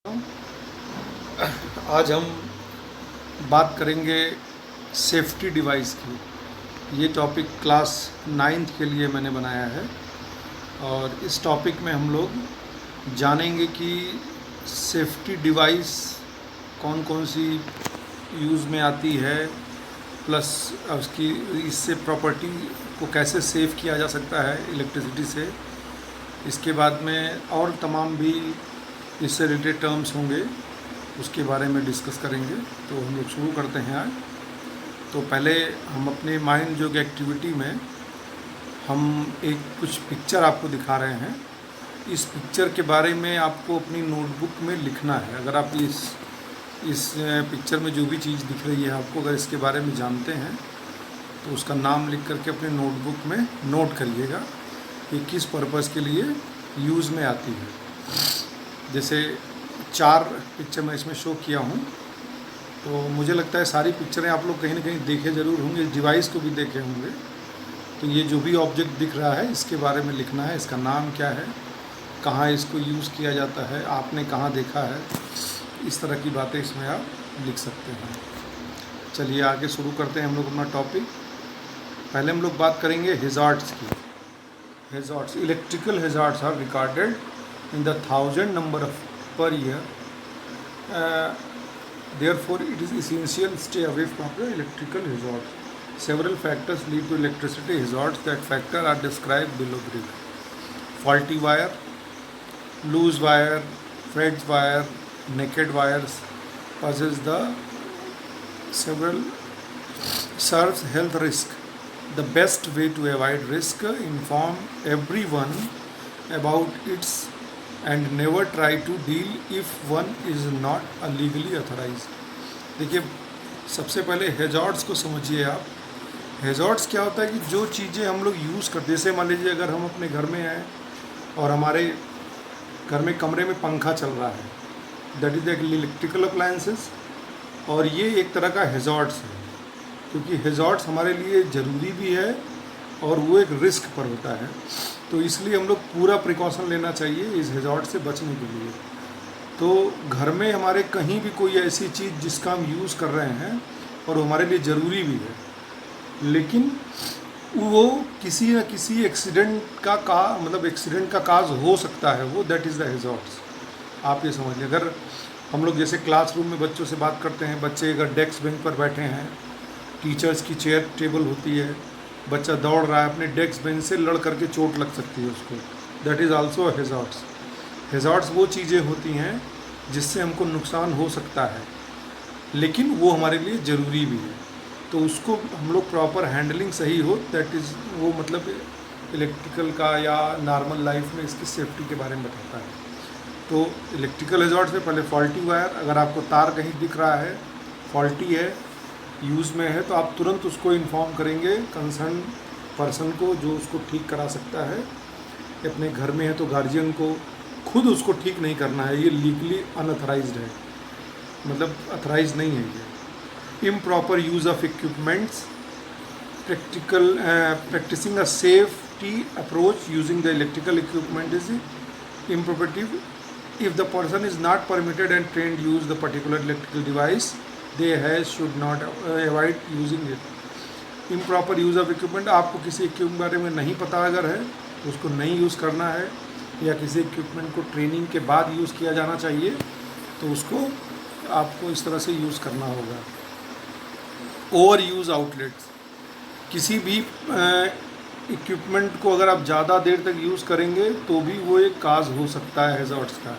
आज हम बात करेंगे सेफ्टी डिवाइस की। ये टॉपिक क्लास 9th के लिए मैंने बनाया है और इस टॉपिक में हम लोग जानेंगे कि सेफ्टी डिवाइस कौन कौन सी यूज़ में आती है, प्लस उसकी इससे प्रॉपर्टी को कैसे सेव किया जा सकता है इलेक्ट्रिसिटी से। इसके बाद में और तमाम भी इससे रिलेटेड टर्म्स होंगे, उसके बारे में डिस्कस करेंगे। तो हम लोग शुरू करते हैं आज। तो पहले हम अपने माइंड जो एक्टिविटी में हम एक कुछ पिक्चर आपको दिखा रहे हैं। इस पिक्चर के बारे में आपको अपनी नोटबुक में लिखना है। अगर आप इस पिक्चर में जो भी चीज़ दिख रही है आपको, अगर इसके बारे में जानते हैं तो उसका नाम लिख करके अपने नोटबुक में नोट करिएगा कि किस पर्पज़ के लिए यूज़ में आती है। जैसे 4 पिक्चर मैं इसमें शो किया हूँ, तो मुझे लगता है सारी पिक्चरें आप लोग कहीं ना कहीं देखे ज़रूर होंगे, इस डिवाइस को भी देखे होंगे। तो ये जो भी ऑब्जेक्ट दिख रहा है इसके बारे में लिखना है, इसका नाम क्या है, कहाँ इसको यूज़ किया जाता है, आपने कहाँ देखा है, इस तरह की बातें इसमें आप लिख सकते हैं। चलिए आगे शुरू करते हैं हम लोग अपना टॉपिक। पहले हम लोग बात करेंगे हैज़ार्ड्स की। Hazards, electrical hazards are recorded in the 1000 number of per year. Therefore it is essential to stay away from the electrical hazards. Several factors lead to electricity hazards. That factors are described below. Faulty wire, loose wire, frayed wire, naked wires poses the several serves health risk. The best way to avoid risk, inform everyone about its and never try to deal if one is not legally authorized. देखिए, सबसे पहले hazards को समझिए आप। Hazards क्या होता है कि जो चीज़ें हम लोग यूज़ करते, जैसे मान लीजिए अगर हम अपने घर में हैं और हमारे घर में कमरे में पंखा चल रहा है, that is the electrical appliances, और ये एक तरह का हैज़ार्ड्स है, क्योंकि हैज़ार्ड्स हमारे लिए ज़रूरी भी है और वो एक रिस्क पर होता है। तो इसलिए हम लोग पूरा प्रिकॉशन लेना चाहिए इस हैज़ार्ड से बचने के लिए। तो घर में हमारे कहीं भी कोई ऐसी चीज़ जिसका हम यूज़ कर रहे हैं और हमारे लिए ज़रूरी भी है, लेकिन वो किसी न किसी एक्सीडेंट का काज हो सकता है, वो दैट इज़ द हैज़ार्ड्स। आप ये समझिए, अगर हम लोग जैसे क्लासरूम में बच्चों से बात करते हैं, बच्चे अगर डेस्क बेंच पर बैठे हैं, टीचर्स की चेयर टेबल होती है, बच्चा दौड़ रहा है, अपने डेस्क बेंच से लड़ करके चोट लग सकती है उसको, that is also hazards. Hazards वो चीज़ें होती हैं जिससे हमको नुकसान हो सकता है, लेकिन वो हमारे लिए ज़रूरी भी है। तो उसको हम लोग प्रॉपर हैंडलिंग सही हो, दैट इज़ वो मतलब इलेक्ट्रिकल का या नॉर्मल लाइफ में इसकी सेफ्टी के बारे में बताता है। तो इलेक्ट्रिकल हैज़ार्ड्स में पहले फॉल्टी वायर, अगर आपको तार कहीं दिख रहा है फॉल्टी है, यूज़ में है, तो आप तुरंत उसको इन्फॉर्म करेंगे कंसर्न पर्सन को जो उसको ठीक करा सकता है। अपने घर में है तो गार्जियन को, खुद उसको ठीक नहीं करना है, ये लीगली अनऑथराइज्ड है, मतलब अथराइज नहीं है ये। Improper use of equipments, practising a safety approach using the electrical equipment is imperative if the person is not permitted and trained use the particular electrical device they should not avoid using it. Improper use of equipment, आपको किसी equipment के बारे में नहीं पता अगर है तो उसको नहीं यूज़ करना है, या किसी इक्विपमेंट को ट्रेनिंग के बाद यूज़ किया जाना चाहिए तो उसको आपको इस तरह से यूज़ करना होगा। ओवर यूज़ आउटलेट्स, किसी भी इक्विपमेंट को अगर आप ज़्यादा देर तक यूज़ करेंगे तो भी वो एक काज हो सकता है हैज़ार्ड्स का।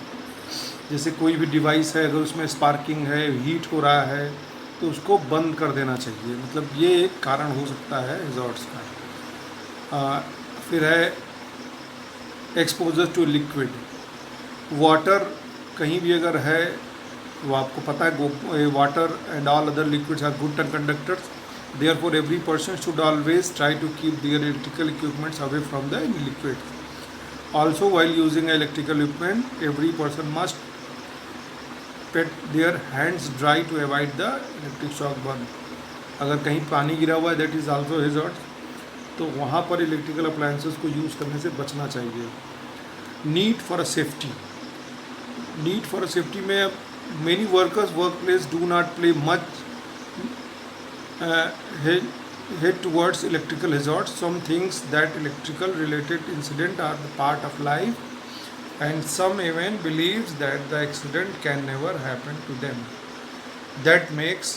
जैसे कोई भी डिवाइस है, अगर उसमें स्पार्किंग है, हीट हो रहा है, तो उसको बंद कर देना चाहिए, मतलब ये एक कारण हो सकता है हैज़ार्ड्स का। फिर है एक्सपोजर टू लिक्विड वाटर, कहीं भी अगर है, वो आपको पता है water and all other liquids are good conductors, therefore every person should always try to keep their electrical equipments away from the liquid. Also while using electrical equipment every person must pat their hands dry to avoid the electric shock burn. अगर कहीं पानी गिरा हुआ है, that is also hazard, तो वहाँ पर electrical appliances को यूज़ करने से बचना चाहिए। Need for a safety, need for safety में many workers work place do not play much head towards electrical hazards. Some things that electrical related incident are the part of life, and some even believes that the accident can never happen to them. That makes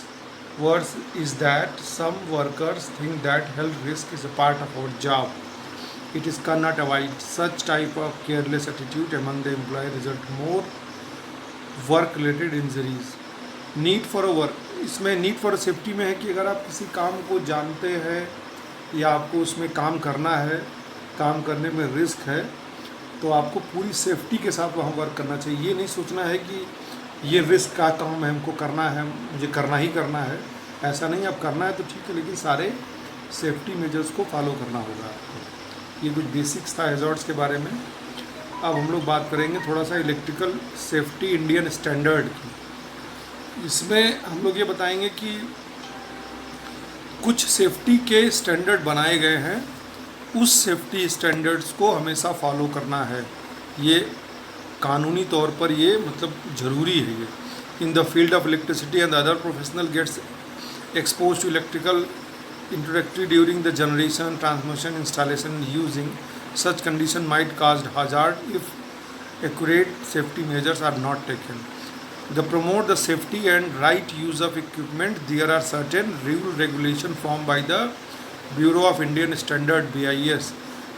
worse is that some workers think that health risk is a part of our job. It is cannot avoid. Such type of careless attitude among the employee result more work related injuries. Need for a work, इसमें need for safety में है कि अगर आप किसी काम को जानते हैं या आपको उसमें काम करना है, काम करने में रिस्क है, तो आपको पूरी सेफ्टी के साथ वहाँ वर्क करना चाहिए. ये नहीं सोचना है कि ये रिस्क का काम है, हमको करना है, मुझे करना ही करना है. ऐसा नहीं, आप करना है तो ठीक है, लेकिन सारे सेफ्टी मेजर्स को फॉलो करना होगा आपको. ये कुछ बेसिक्स था हैज़ार्ड्स के बारे में. अब हम लोग बात करेंगे थोड़ा सा इलेक्ट्रिकल सेफ्टी इंडियन स्टैंडर्ड की. इसमें हम लोग ये बताएंगे कि कुछ सेफ्टी के स्टैंडर्ड बनाए गए हैं, उस सेफ्टी स्टैंडर्ड्स को हमेशा फॉलो करना है. ये कानूनी तौर पर ये मतलब ज़रूरी है. ये in the field of electricity and other professional gets expose to electrical introductory during the generation, transmission, installation, using. Such condition might cause hazard if accurate safety measures are not taken. To promote the safety and right use of equipment, there are certain rule regulation formed by the Bureau of Indian Standard (BIS).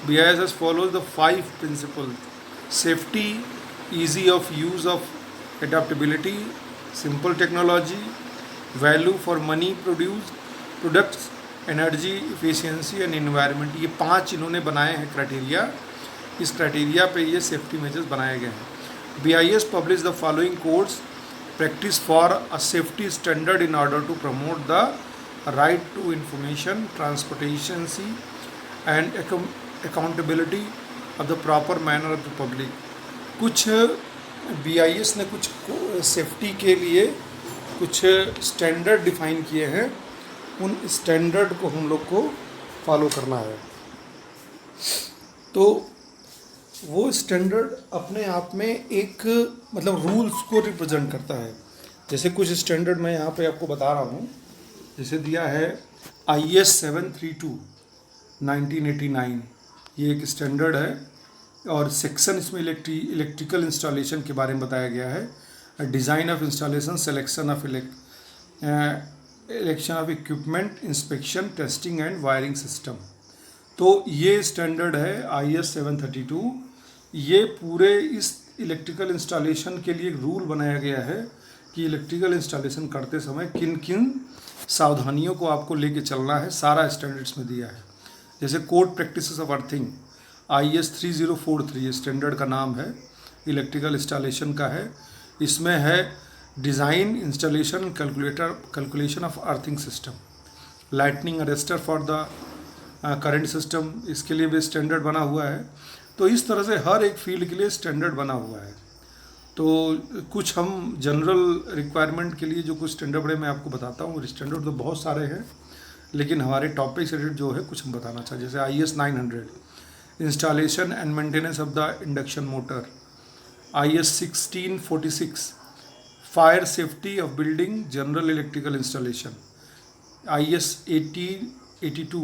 BIS follows the 5 principles: safety, easy of use of adaptability, simple technology, value for money products, energy efficiency and environment. ये 5 इन्होंने बनाए हैं criteria. इस criteria पे ये safety measures बनाए गए हैं. BIS publish the following codes practice for a safety standard in order to promote the right to information, transparency and accountability of the proper manner of the public. कुछ BIS ने कुछ safety के लिए कुछ standard define किए हैं. उन standard को हम लोग को फॉलो करना है. तो वो स्टैंडर्ड अपने आप में एक मतलब रूल्स को रिप्रेजेंट करता है. जैसे कुछ स्टैंडर्ड मैं यहाँ पे आपको बता रहा हूँ. जैसे दिया है IS 732 1989. ये एक स्टैंडर्ड है और सेक्शन इसमें इलेक्ट्रिकल इंस्टॉलेशन के बारे में बताया गया है. Design of installation, selection of election of equipment, inspection, testing and wiring system. तो ये स्टैंडर्ड है IS 732. ये पूरे इस इलेक्ट्रिकल इंस्टॉलेशन के लिए एक रूल बनाया गया है कि इलेक्ट्रिकल इंस्टॉलेशन करते समय किन किन सावधानियों को आपको लेके चलना है. सारा स्टैंडर्ड्स में दिया है. जैसे code practices of earthing IS 3043 standard का नाम है, इलेक्ट्रिकल इंस्टॉलेशन का है. इसमें है design, installation, calculation of earthing system, lightning arrester for the current system. इसके लिए भी स्टैंडर्ड बना हुआ है. तो इस तरह से हर एक फील्ड के लिए स्टैंडर्ड बना हुआ है. तो कुछ हम जनरल रिक्वायरमेंट के लिए जो कुछ स्टैंडर्ड बड़े मैं आपको बताता हूँ. स्टैंडर्ड तो बहुत सारे हैं, लेकिन हमारे टॉपिक से जो है कुछ हम बताना चाहिए. जैसे IS 900 installation and maintenance of the induction motor. IS 1646 fire safety of building, general electrical installation. IS 1882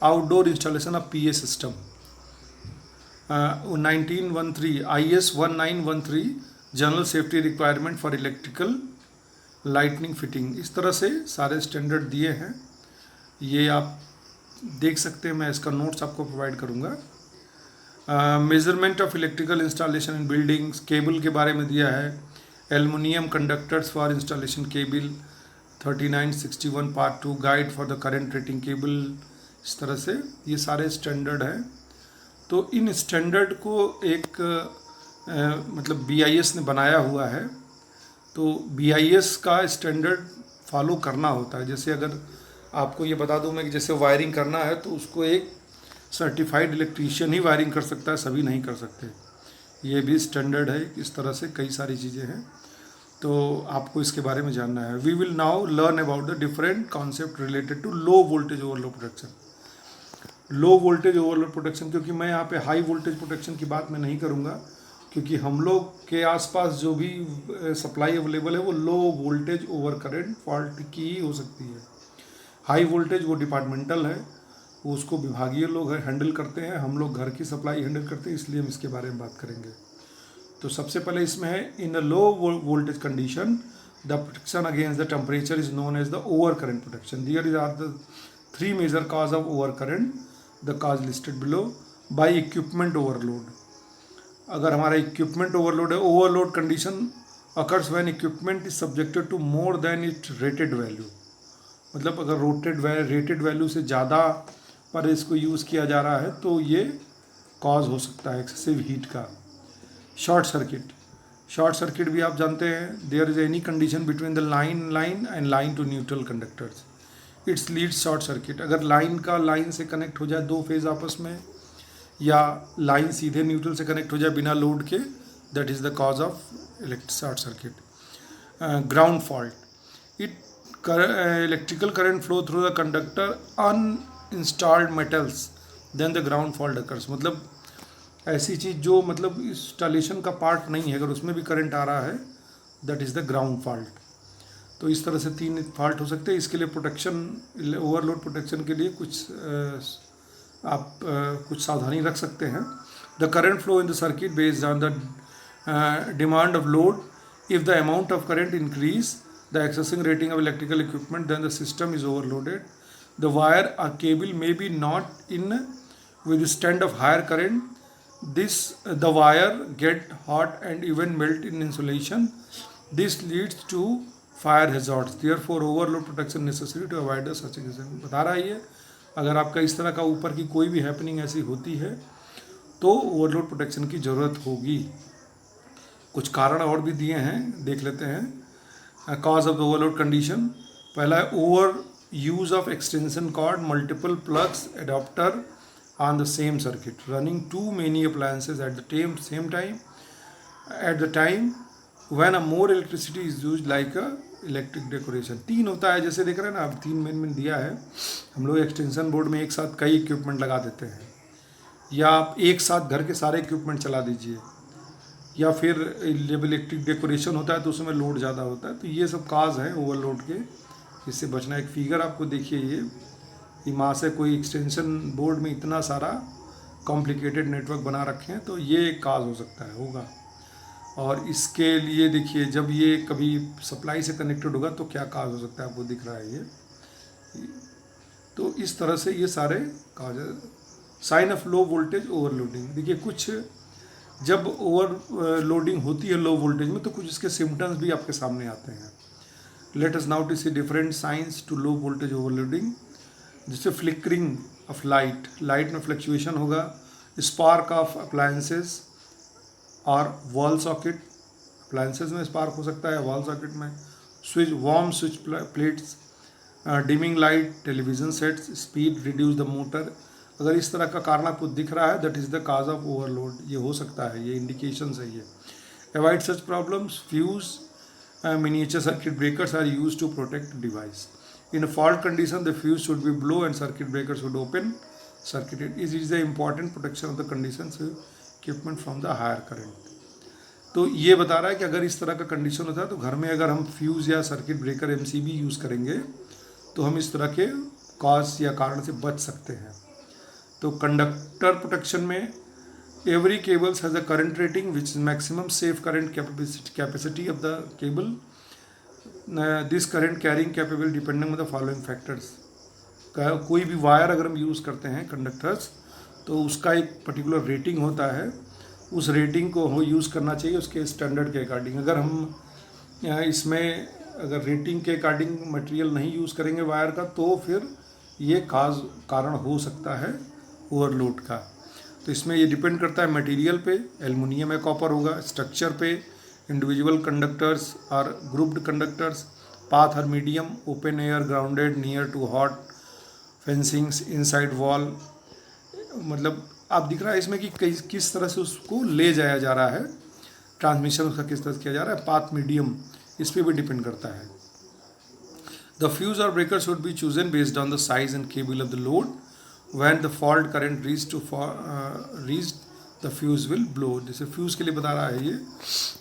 outdoor installation of PA system. 1913 IS 1913 general safety requirement for electrical lightning fitting. इस तरह से सारे स्टैंडर्ड दिए हैं. ये आप देख सकते हैं, मैं इसका नोट्स आपको प्रोवाइड करूँगा. Measurement of electrical installation in buildings. Cable के बारे में दिया है. Aluminium conductors for installation cable 3961 part 2 guide for the current rating cable. इस तरह से ये सारे स्टैंडर्ड हैं. तो इन स्टैंडर्ड को एक मतलब BIS ने बनाया हुआ है. तो BIS का स्टैंडर्ड फॉलो करना होता है. जैसे अगर आपको ये बता दूं मैं कि जैसे वायरिंग करना है तो उसको एक सर्टिफाइड इलेक्ट्रीशियन ही वायरिंग कर सकता है, सभी नहीं कर सकते. ये भी स्टैंडर्ड है. इस तरह से कई सारी चीज़ें हैं, तो आपको इसके बारे में जानना है. We will now learn about the different concept related to low voltage overload protection. Low voltage overload protection, क्योंकि मैं यहाँ पे हाई वोल्टेज प्रोटेक्शन की बात मैं नहीं करूँगा. क्योंकि हम लोग के आसपास जो भी सप्लाई अवेलेबल है वो low voltage over current fault की ही हो सकती है। हाई वोल्टेज वो डिपार्टमेंटल है, वो उसको विभागीय लोग हैंडल करते हैं, हम लोग घर की सप्लाई हैंडल करते हैं, इसलिए हम इसके बारे में बात करेंगे। तो सबसे पहले इसमें है in a low voltage condition the protection against the temperature is known as the over current protection. There is are the three major cause of over current, the cause listed below. By equipment overload, अगर हमारा equipment overload है, overload condition occurs when equipment is subjected to more than it rated value. मतलब अगर rated value से ज़्यादा पर इसको use किया जा रहा है तो ये कॉज हो सकता है एक्सेसिव हीट का। शॉर्ट सर्किट भी आप जानते हैं, there is any condition between the line and line to neutral conductors, it's leads short circuit. अगर लाइन से कनेक्ट हो जाए दो फेज आपस में, या लाइन सीधे न्यूट्रल से कनेक्ट हो जाए बिना लोड के, that is the cause of short circuit. Ground fault, it electrical current flow through the conductor uninstalled metals then the ground fault occurs। मतलब ऐसी चीज़ जो मतलब इंस्टॉलेशन का पार्ट नहीं है, अगर उसमें भी करंट आ रहा है, that is the ground fault. तो इस तरह से तीन फॉल्ट हो सकते हैं। इसके लिए प्रोटेक्शन, ओवरलोड प्रोटेक्शन के लिए कुछ सावधानी रख सकते हैं। The current flow in the circuit based on the demand of load, if the amount of current increase the accessing rating of electrical equipment, then the system is overloaded. The wire or cable may be not in withstand of higher current. The wire get hot and even melt in insulation. This leads to fire hazards. Therefore, overload protection necessary to avoid such incident। बता रहा है ये, अगर आपका इस तरह का ऊपर की कोई भी हैपनिंग ऐसी होती है तो ओवरलोड प्रोटेक्शन की ज़रूरत होगी। कुछ कारण और भी दिए हैं, देख लेते हैं। Cause of the overload condition, पहला है over use of extension cord, multiple plugs adapter on the same circuit, running too many appliances at the same time at the time when a more electricity is use like a electric decoration. तीन होता है, जैसे देख रहे हैं ना, अब तीन मेन दिया है। हम लोग एक्सटेंशन बोर्ड में एक साथ कई इक्विपमेंट लगा देते हैं, या आप एक साथ घर के सारे इक्विपमेंट चला दीजिए, या फिर जब इलेक्ट्रिक डेकोरेशन होता है तो उसमें लोड ज़्यादा होता है। तो ये सब काज हैं ओवरलोड के, इससे बचना। एक फिगर आपको देखिए, ये माँ से कोई एक्सटेंशन बोर्ड में इतना सारा कॉम्प्लिकेटेड नेटवर्क बना रखे हैं, तो ये एक काज हो सकता है, होगा। और इसके लिए देखिए, जब ये कभी सप्लाई से कनेक्टेड होगा तो क्या काज हो सकता है, आपको दिख रहा है ये। तो इस तरह से ये सारे काज है। Sign of low voltage overloading, देखिए कुछ जब ओवरलोडिंग होती है लो वोल्टेज में तो कुछ इसके सिम्टम्स भी आपके सामने आते हैं। Let us now to see different signs to low voltage overloading. जैसे फ्लिकरिंग ऑफ लाइट में फ्लक्चुएशन होगा, स्पार्क ऑफ अप्लायंसेज और वॉल सॉकेट, अप्लायंसेज में स्पार्क हो सकता है, वॉल सॉकेट में warm switch plates, dimming light, television sets, speed reduce the motor. अगर इस तरह का कारण आपको दिख रहा है, that is the cause of overload, ये हो सकता है, ये इंडिकेशन है ये। Avoid such problems, fuse miniature circuit breakers are use to protect device. In a fault condition the fuse should be blow and circuit breaker should open circuited. Is the important protection of the condition equipment from the higher current. तो ये बता रहा है कि अगर इस तरह का कंडीशन होता है तो घर में अगर हम फ्यूज़ या सर्किट ब्रेकर MCB यूज़ करेंगे तो हम इस तरह के कॉज या कारण से बच सकते हैं। तो कंडक्टर प्रोटेक्शन में every cables has a current rating which is maximum safe current capacity of the cable. This current carrying capable depending on the following factors. कोई भी वायर अगर हम यूज़ करते हैं कंडक्टर्स, तो उसका एक पर्टिकुलर रेटिंग होता है, उस रेटिंग को हो यूज़ करना चाहिए उसके स्टैंडर्ड के अकॉर्डिंग। अगर हम इसमें अगर रेटिंग के अकॉर्डिंग मटेरियल नहीं यूज़ करेंगे वायर का, तो फिर ये कारण हो सकता है ओवरलोड का। तो इसमें ये डिपेंड करता है मटेरियल पे, एल्युमिनियम या कॉपर होगा, स्ट्रक्चर पे, इंडिविजुअल कंडक्टर्स और ग्रुप्ड कंडक्टर्स, पाथ और medium, open air, grounded, near to hot, fencings, inside wall. मतलब आप दिख रहा है इसमें कि किस तरह से उसको ले जाया जा रहा है, ट्रांसमिशन उसका किस तरह से किया जा रहा है, पाथ मीडियम, इस पर भी डिपेंड करता है। द फ्यूज और breaker should be chosen based on the size and cable of the load. When the fault current reached the fuse will blow. जैसे फ्यूज़ के लिए बता रहा है ये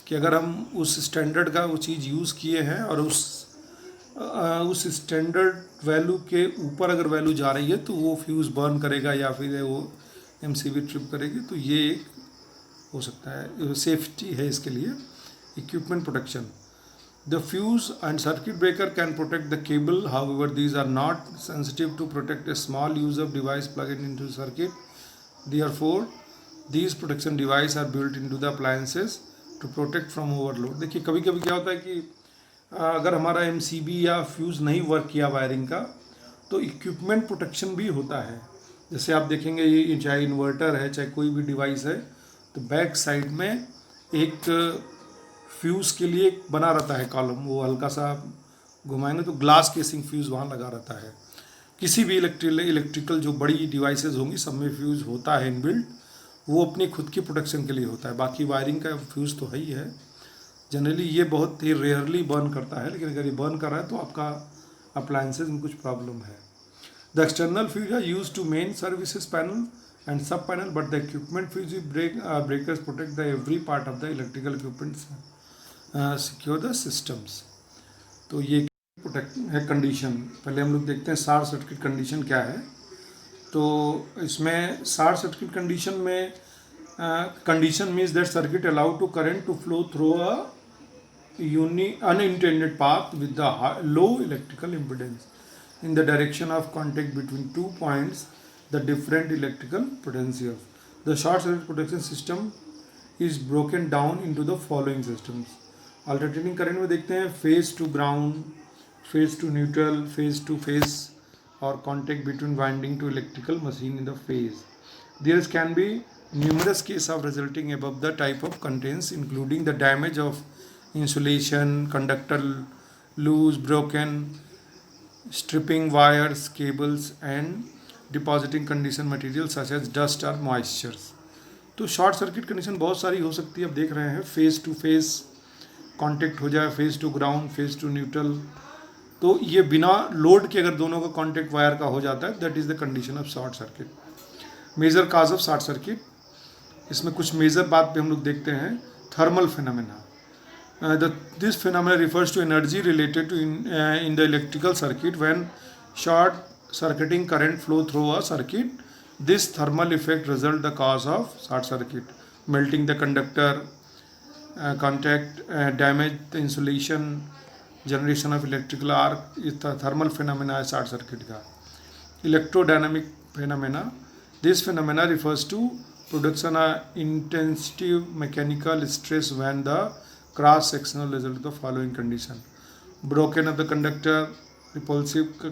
कि अगर हम उस स्टैंडर्ड का वो चीज़ यूज़ किए हैं और उस स्टैंडर्ड वैल्यू के ऊपर अगर वैल्यू जा रही है तो वो फ्यूज़ बर्न करेगा या फिर वो एमसीबी ट्रिप करेगी। तो ये एक हो सकता है, सेफ्टी है इसके लिए। Equipment protection, the fuse and circuit breaker can protect the cable, however these are not sensitive to protect a small use of device plug into circuit, therefore these protection device are built into the appliances to protect from overload. देखिए कभी कभी क्या होता है कि अगर हमारा MCB या फ्यूज़ नहीं वर्क किया वायरिंग का तो इक्विपमेंट प्रोटेक्शन भी होता है। जैसे आप देखेंगे ये चाहे इन्वर्टर है चाहे कोई भी डिवाइस है तो बैक साइड में एक फ्यूज़ के लिए एक बना रहता है कॉलम, वो हल्का सा घुमाएंगे तो ग्लास केसिंग फ्यूज़ वहाँ लगा रहता है। किसी भी इलेक्ट्रिकल जो बड़ी डिवाइसेस होंगी सब में फ्यूज़ होता है इनबिल्ट, वो अपनी खुद की प्रोटेक्शन के लिए होता है। बाकी वायरिंग का फ्यूज़ तो है ही है। जनरली ये बहुत ही रेयरली बर्न करता है, लेकिन अगर ये बर्न कर रहा है तो आपका अप्लायंसेज में कुछ प्रॉब्लम है। The external fuse are use to main services panel and sub panel, but the equipment fuse breakers protect the every part of the electrical equipment, secure the systems। तो ये प्रोटेक्ट है condition. पहले हम लोग देखते हैं short circuit condition क्या है। तो इसमें शॉर्ट सर्किट कंडीशन में condition means that circuit allow to current to flow through a unintended path with the low electrical impedance in the direction of contact between 2 points the different electrical potentials. The short circuit protection system is broken down into the following systems. Alternating current में देखते हैं phase to ground, phase to neutral, phase to phase or contact between winding to electrical machine in the phase. There can be numerous cases of resulting above the type of contents, including the damage of insulation, conductor loose, broken, stripping wires, cables and depositing condition material such as dust और moistures. तो short circuit condition बहुत सारी हो सकती है। अब देख रहे हैं फेस टू फेस कांटेक्ट हो जाए, phase to ground, phase to neutral, तो ये बिना लोड के अगर दोनों का कांटेक्ट वायर का हो जाता है that is the condition of short circuit. Major cause of short circuit, इसमें कुछ मेजर बात पे हम लोग देखते हैं। Thermal phenomena, this phenomena refers to energy related to in the electrical circuit when short circuiting current flow through a circuit. This thermal effect result the cause of short circuit, melting the conductor, contact, damage the insulation, generation of electrical arc is the thermal phenomena है short circuit का। Electrodynamic phenomena, this phenomena refers to production of intensive mechanical stress when the cross sectional result of the following condition: broken of the conductor, repulsive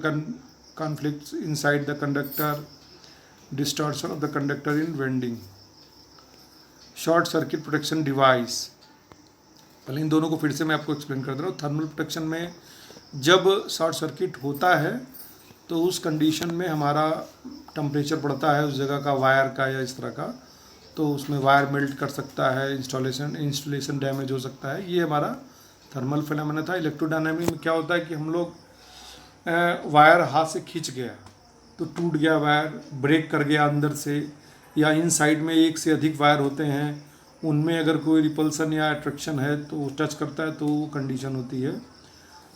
conflicts inside the conductor, distortion of the conductor in winding। Short circuit protection device, पहले इन दोनों को फिर से मैं आपको explain कर दे रहा हूँ। थर्मल प्रोटेक्शन में जब शॉर्ट सर्किट होता है तो उस कंडीशन में हमारा टेम्परेचर बढ़ता है उस जगह का, वायर का या इस तरह का, तो उसमें वायर मेल्ट कर सकता है, इंस्टॉलेशन डैमेज हो सकता है। ये हमारा थर्मल फिनोमेना था। इलेक्ट्रोडायनामिक में क्या होता है कि हम लोग वायर हाथ से खींच गया तो टूट गया वायर, ब्रेक कर गया अंदर से, या इन साइड में एक से अधिक वायर होते हैं उनमें अगर कोई रिपल्सन या अट्रैक्शन है तो वो टच करता है तो वो कंडीशन होती है।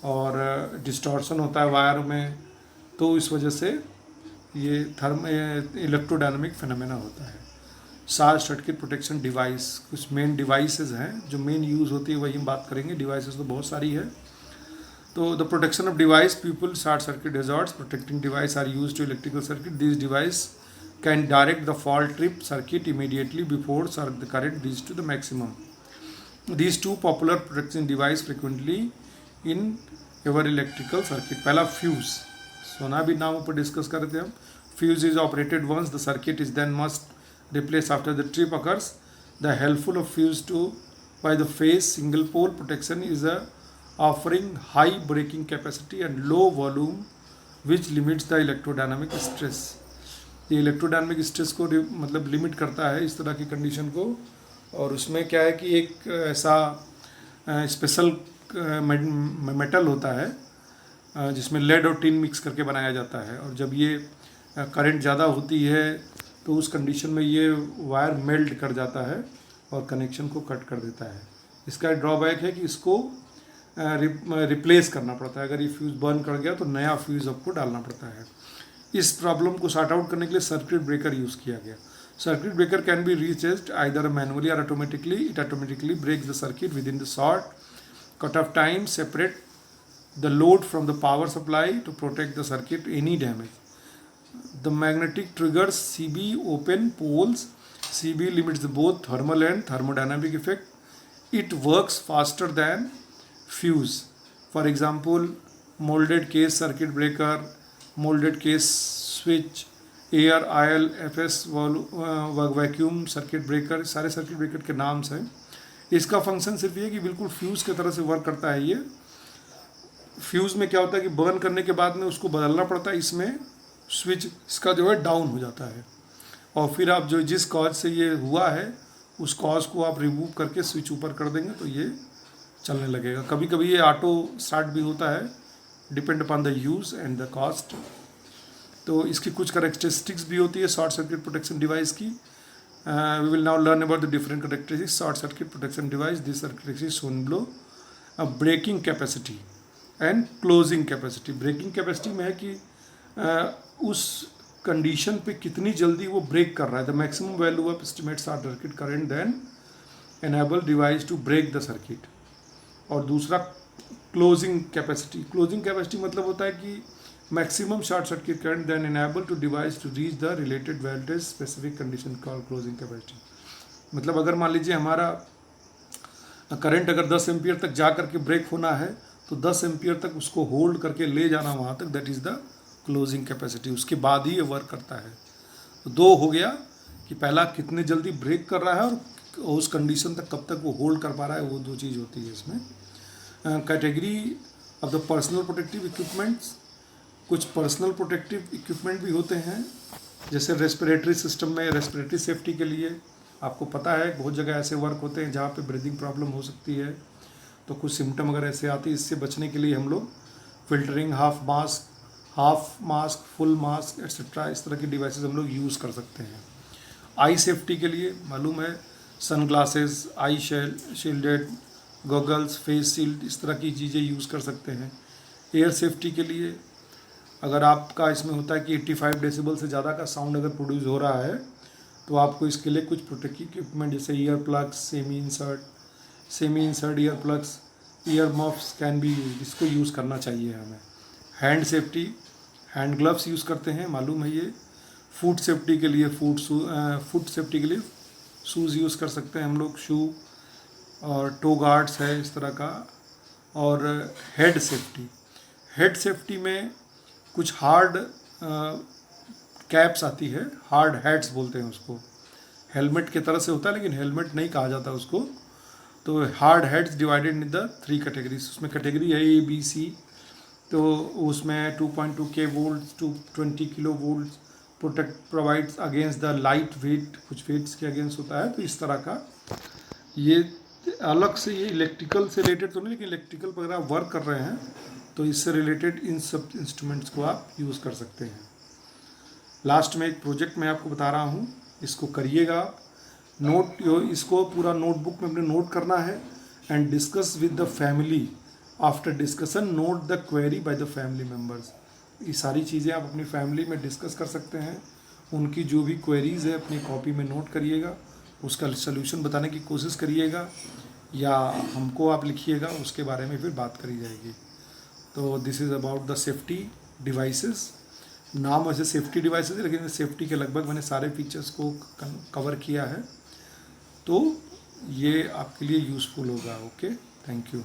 और डिस्टॉर्शन होता है वायर में, तो इस वजह से ये इलेक्ट्रोडायनामिक फिनोमेना होता है। शॉर्ट सर्किट प्रोटेक्शन डिवाइस, कुछ मेन डिवाइसेस हैं जो मेन यूज़ होती है वही हम बात करेंगे। डिवाइसेस तो बहुत सारी है। तो the protection of device people short circuit hazards, protecting device are used to electrical circuit. This device can direct the fault trip circuit immediately before the current reach to the maximum. These two popular protection device frequently in ever electrical circuit. पहला fuse, सोना भी नामों पर discuss करते हैं हम। Fuse is operated once the circuit is then must replace after the trip occurs. The helpful of fuse to by the phase single pole protection is a offering high breaking capacity and low volume which limits the electrodynamic stress। ये electrodynamic stress को मतलब limit करता है इस तरह की condition को। और उसमें क्या है कि एक ऐसा स्पेशल मेटल होता है जिसमें लेड और टिन मिक्स करके बनाया जाता है, और जब ये करंट ज़्यादा होती है तो उस कंडीशन में ये वायर मेल्ट कर जाता है और कनेक्शन को कट कर देता है। इसका ड्रॉबैक है कि इसको रिप्लेस करना पड़ता है। अगर ये फ्यूज़ बर्न कर गया तो नया फ्यूज़ आपको डालना पड़ता है। इस प्रॉब्लम को सॉर्ट आउट करने के लिए सर्किट ब्रेकर यूज़ किया गया। Circuit breaker can be reached either manually और automatically. It automatically breaks the circuit within the short cut off time, separate the load from the power supply to protect the circuit any damage. The magnetic triggers CB open poles. CB limits both thermal and thermodynamic effect. It works faster than fuse. For example, molded case circuit breaker, molded case switch, air IL FS vacuum circuit breaker, सारे circuit breaker के नाम हैं। इसका function सिर्फ ये कि बिल्कुल fuse की तरह से वर्क करता है। ये फ्यूज़ में क्या होता है कि बर्न करने के बाद में उसको बदलना पड़ता है। इसमें स्विच इसका जो है डाउन हो जाता है और फिर आप जो जिस कॉज से ये हुआ है उस कॉज को आप रिमूव करके स्विच ऊपर कर देंगे तो ये चलने लगेगा। कभी कभी ये ऑटो स्टार्ट भी होता है, depend upon the use and the cost. तो इसकी कुछ करेक्टरिस्टिक्स भी होती है शॉर्ट सर्किट प्रोटेक्शन डिवाइस की। We will now learn about the different characteristics short circuit protection device. This characteristics shown below. Breaking capacity and closing capacity. Breaking capacity में है कि उस कंडीशन पे कितनी जल्दी वो ब्रेक कर रहा है। The maximum value of estimate short circuit current then enable device to break the circuit. और दूसरा क्लोजिंग कैपेसिटी। क्लोजिंग कैपेसिटी मतलब होता है कि maximum short circuit current then enable to device to reach the related voltage specific condition called closing capacity. मतलब अगर मान लीजिए हमारा करंट अगर 10 एम्पियर तक जा करके ब्रेक होना है तो 10 एम्पियर तक उसको होल्ड करके ले जाना वहाँ तक, that is the closing capacity. उसके बाद ही ये वर्क करता है। तो दो हो गया कि पहला कितने जल्दी ब्रेक कर रहा है और उस कंडीशन तक कब तक वो होल्ड कर पा रहा है, वो दो चीज़ होती है इसमें। Category of the personal protective equipments. कुछ पर्सनल प्रोटेक्टिव इक्विपमेंट भी होते हैं, जैसे रेस्पिरेटरी सिस्टम में रेस्पिरेटरी सेफ्टी के लिए आपको पता है बहुत जगह ऐसे वर्क होते हैं जहाँ पे ब्रीदिंग प्रॉब्लम हो सकती है। तो कुछ सिम्टम अगर ऐसे आती है, इससे बचने के लिए हम लोग filtering, half mask, full mask etcetera इस तरह की डिवाइसेस हम लोग यूज़ कर सकते हैं। आई सेफ्टी के लिए मालूम है सन ग्लासेस, आई शील्डेड गॉगल्स, फेस शील्ड इस तरह की चीज़ें यूज़ कर सकते हैं। एयर सेफ्टी के लिए अगर आपका इसमें होता है कि 85 डेसिबल से ज़्यादा का साउंड अगर प्रोड्यूस हो रहा है तो आपको इसके लिए कुछ प्रोटेक्टिव इक्विपमेंट जैसे ear plugs, semi insert ear plugs, year muffs can be use, इसको यूज़ करना चाहिए हमें। Hand safety, hand gloves use करते हैं, मालूम है ये। फुट सेफ्टी के लिए फुट सेफ्टी के लिए शूज़ यूज़ कर सकते हैं हम लोग, शू और टो गार्ड्स है इस तरह का। और हेड सेफ्टी में कुछ हार्ड कैप्स आती है, हार्ड हैट्स बोलते हैं उसको। हेलमेट की तरह से होता है लेकिन हेलमेट नहीं कहा जाता उसको। तो hard heads divided in the 3 categories. उसमें कैटेगरी है A, B, C। तो उसमें 2.2 kV to 20 kV provides against the light weight, कुछ वेट्स के अगेंस्ट होता है। तो इस तरह का ये अलग से, ये इलेक्ट्रिकल से रिलेटेड तो नहीं, लेकिन इलेक्ट्रिकल पर अगर आप वर्क कर रहे हैं तो इससे रिलेटेड इन सब इंस्ट्रूमेंट्स को आप यूज़ कर सकते हैं। लास्ट में एक प्रोजेक्ट मैं आपको बता रहा हूँ, इसको करिएगा नोट। इसको पूरा नोटबुक में अपने नोट करना है and discuss with the family. After discussion note the query by the family members. ये सारी चीज़ें आप अपनी फैमिली में डिस्कस कर सकते हैं। उनकी जो भी क्वेरीज़ है अपनी कॉपी में नोट करिएगा, उसका सल्यूशन बताने की कोशिश करिएगा या हमको आप लिखिएगा, उसके बारे में फिर बात करी जाएगी। तो this is about the safety devices. नाम वैसे सेफ्टी डिवाइसेस है लेकिन सेफ्टी के लगभग मैंने सारे फीचर्स को कवर किया है। तो ये आपके लिए यूज़फुल होगा। Okay, thank you.